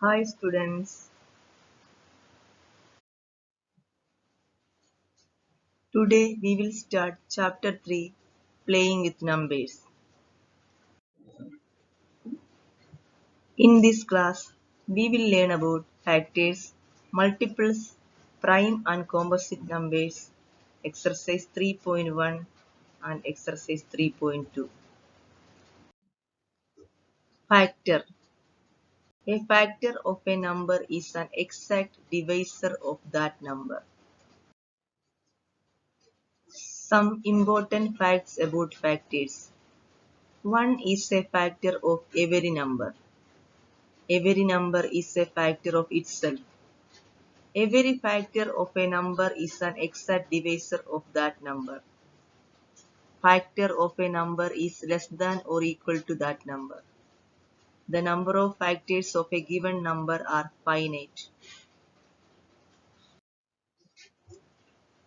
Hi students, today we will start chapter 3 Playing with Numbers. In this class, we will learn about factors, multiples, prime and composite numbers, exercise 3.1 and exercise 3.2. Factor. A factor of a number is an exact divisor of that number. Some important facts about factors. One is a factor of every number. Every number is a factor of itself. Every factor of a number is an exact divisor of that number. Factor of a number is less than or equal to that number. The number of factors of a given number are finite.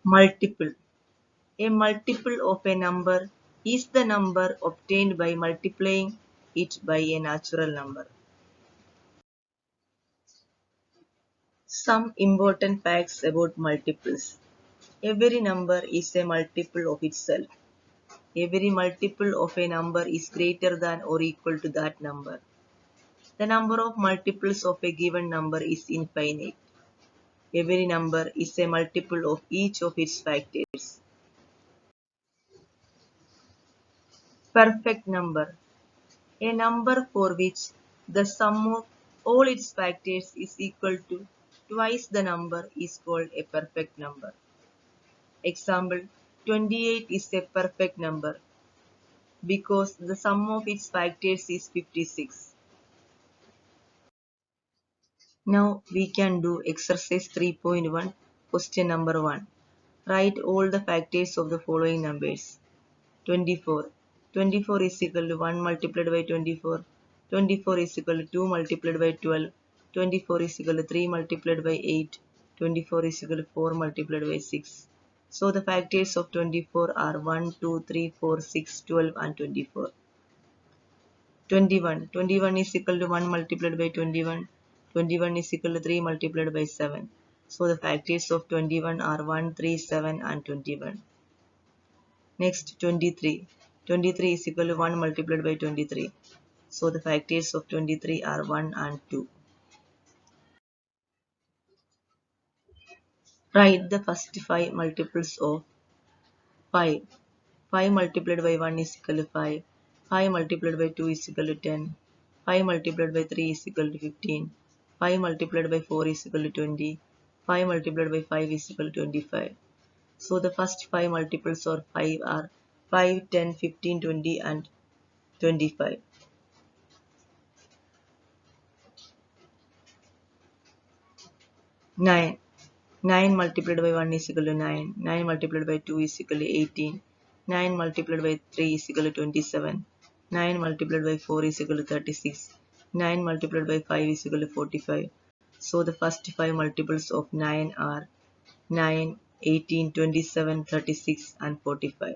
Multiple. A multiple of a number is the number obtained by multiplying it by a natural number. Some important facts about multiples. Every number is a multiple of itself. Every multiple of a number is greater than or equal to that number. The number of multiples of a given number is infinite. Every number is a multiple of each of its factors. Perfect number. A number for which the sum of all its factors is equal to twice the number is called a perfect number. Example, 28 is a perfect number because the sum of its factors is 56. Now we can do exercise 3.1, question number 1. Write all the factors of the following numbers. 24. 24 is equal to 1 multiplied by 24. 24 is equal to 2 multiplied by 12. 24 is equal to 3 multiplied by 8. 24 is equal to 4 multiplied by 6. So the factors of 24 are 1, 2, 3, 4, 6, 12 and 24. 21. 21 is equal to 1 multiplied by 21. 21 is equal to 3 multiplied by 7. So the factors of 21 are 1, 3, 7 and 21. Next 23. 23 is equal to 1 multiplied by 23. So the factors of 23 are 1 and 2. Write the first 5 multiples of 5. 5 multiplied by 1 is equal to 5. 5 multiplied by 2 is equal to 10. 5 multiplied by 3 is equal to 15. 5 multiplied by 4 is equal to 20. 5 multiplied by 5 is equal to 25. So the first 5 multiples of 5 are 5, 10, 15, 20 and 25. 9. 9 multiplied by 1 is equal to 9. 9 multiplied by 2 is equal to 18. 9 multiplied by 3 is equal to 27. 9 multiplied by 4 is equal to 36. 9 multiplied by 5 is equal to 45. So the first 5 multiples of 9 are 9, 18, 27, 36 and 45.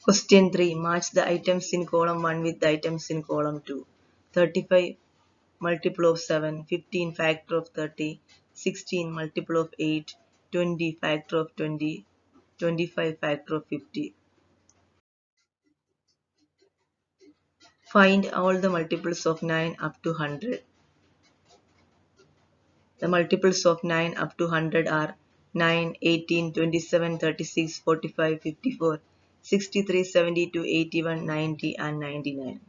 Question 3. Match the items in column 1 with the items in column 2. 35 multiple of 7, 15 factor of 30, 16 multiple of 8, 20 factor of 20, 25 factor of 50. Find all the multiples of 9 up to 100. The multiples of 9 up to 100 are 9, 18, 27, 36, 45, 54, 63, 72, 81, 90 and 99.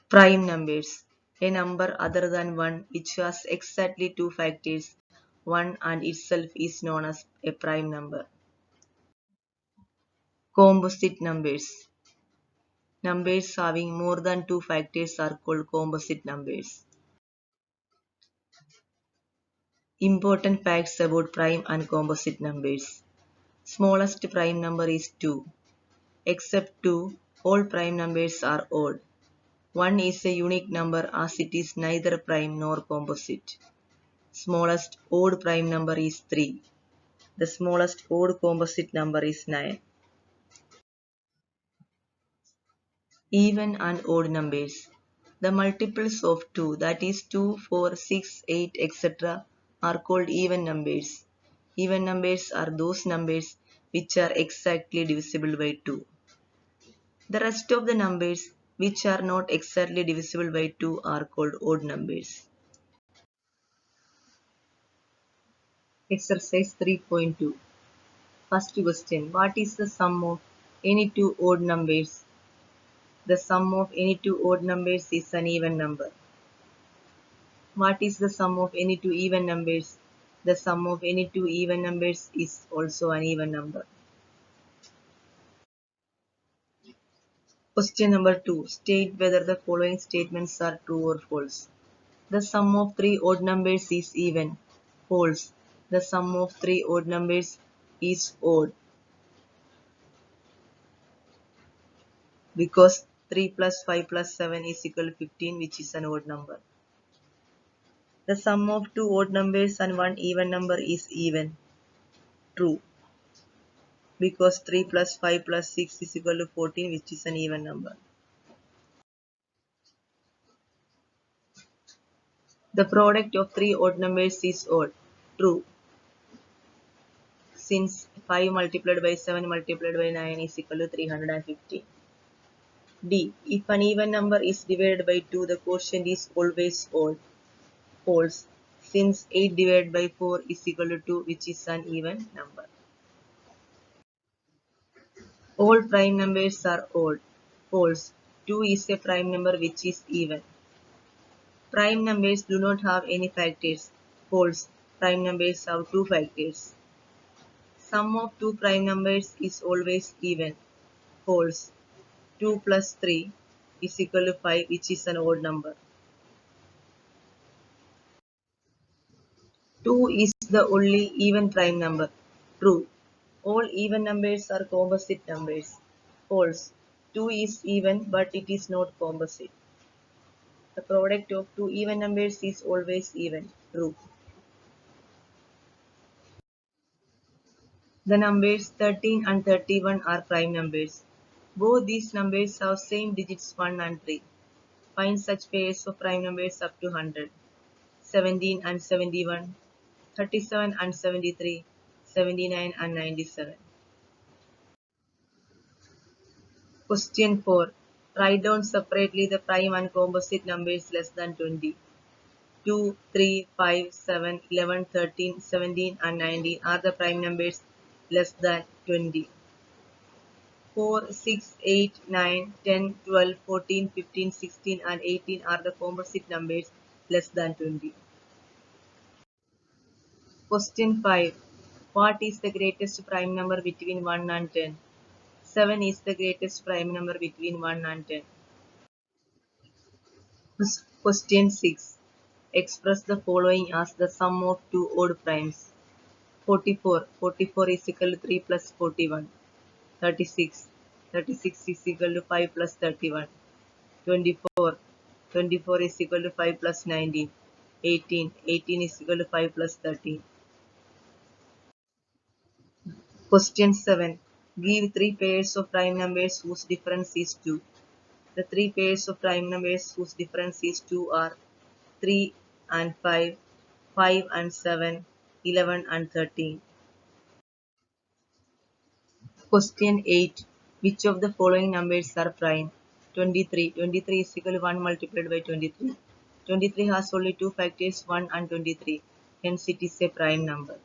Prime numbers. A number other than 1 which has exactly two factors, 1 and itself is known as a prime number. Composite numbers. Numbers having more than two factors are called composite numbers. Important facts about prime and composite numbers. Smallest prime number is 2. Except 2, all prime numbers are odd. 1 is a unique number as it is neither prime nor composite. Smallest odd prime number is 3. The smallest odd composite number is 9. Even and odd numbers. The multiples of 2, that is 2, 4, 6, 8, etc., are called even numbers. Even numbers are those numbers which are exactly divisible by 2. The rest of the numbers which are not exactly divisible by 2 are called odd numbers. Exercise 3.2. First question. What is the sum of any two odd numbers? The sum of any two odd numbers is an even number. What is the sum of any two even numbers? The sum of any two even numbers is also an even number. Question number 2. State whether the following statements are true or false. The sum of three odd numbers is even. False. The sum of three odd numbers is odd because 3 plus 5 plus 7 is equal to 15, which is an odd number. The sum of two odd numbers and one even number is even. True. Because 3 plus 5 plus 6 is equal to 14, which is an even number. The product of three odd numbers is odd. True. Since 5 multiplied by 7 multiplied by 9 is equal to 350. D. If an even number is divided by 2, the quotient is always odd. False. Since 8 divided by 4 is equal to 2, which is an even number. All prime numbers are odd. False. 2 is a prime number which is even. Prime numbers do not have any factors. False. Prime numbers have two factors. Sum of two prime numbers is always even. False. 2 plus 3 is equal to 5, which is an odd number. 2 is the only even prime number. True. All even numbers are composite numbers. False. 2 is even but it is not composite. The product of two even numbers is always even. True. The numbers 13 and 31 are prime numbers. Both these numbers have same digits 1 and 3. Find such pairs of prime numbers up to 100. 17 and 71, 37 and 73, 79 and 97. Question 4. Write down separately the prime and composite numbers less than 20. 2, 3, 5, 7, 11, 13, 17 and 19 are the prime numbers less than 20. 4, 6, 8, 9, 10, 12, 14, 15, 16 and 18 are the composite numbers less than 20. Question 5. What is the greatest prime number between 1 and 10? 7 is the greatest prime number between 1 and 10. Question 6. Express the following as the sum of two odd primes. 44. 44 is equal to 3 plus 41. 36. 36 is equal to 5 plus 31. 24. 24 is equal to 5 plus 19. 18. 18 is equal to 5 plus 13. Question 7. Give three pairs of prime numbers whose difference is 2. The three pairs of prime numbers whose difference is 2 are 3 and 5, 5 and 7, 11 and 13. Question 8. Which of the following numbers are prime? 23. 23 is equal to 1 multiplied by 23. 23 has only two factors 1 and 23. Hence it is a prime number.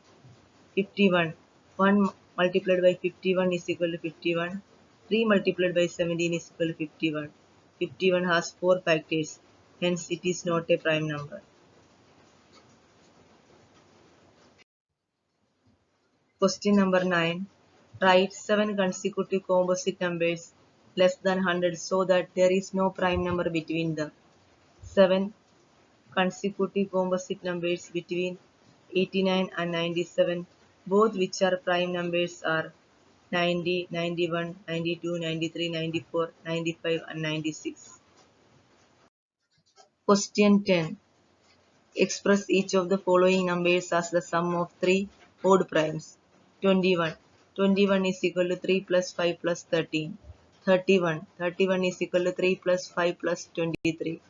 51. 1 multiplied by 51 is equal to 51. 3 multiplied by 17 is equal to 51. 51 has 4 factors. Hence it is not a prime number. Question number 9. Write 7 consecutive composite numbers less than 100 so that there is no prime number between them. 7 consecutive composite numbers between 89 and 97, both which are prime numbers are 90, 91, 92, 93, 94, 95 and 96. Question 10. Express each of the following numbers as the sum of three odd primes. 21. 21 is equal to 3 plus 5 plus 13. 31. 31 is equal to 3 plus 5 plus 23.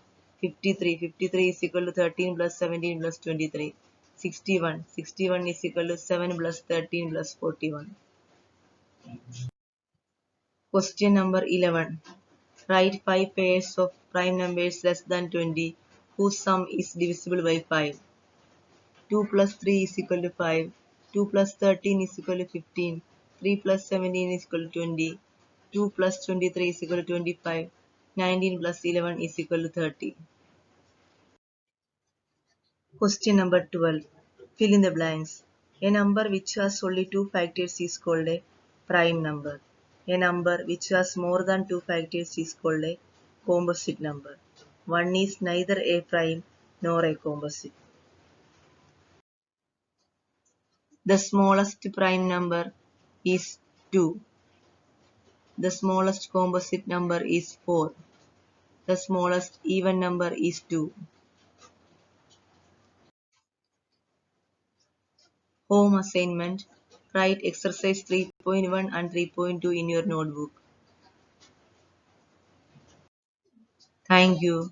53. 53 is equal to 13 plus 17 plus 23. 61. 61 is equal to 7 plus 13 plus 41. Question number 11. Write 5 pairs of prime numbers less than 20 whose sum is divisible by 5. 2 plus 3 is equal to 5. 2 plus 13 is equal to 15. 3 plus 17 is equal to 20. 2 plus 23 is equal to 25. 19 plus 11 is equal to 30. Question number 12. Fill in the blanks. A number which has only two factors is called a prime number. A number which has more than two factors is called a composite number. One is neither a prime nor a composite. The smallest prime number is 2. The smallest composite number is 4. The smallest even number is 2. Home assignment. Write exercise 3.1 and 3.2 in your notebook. Thank you.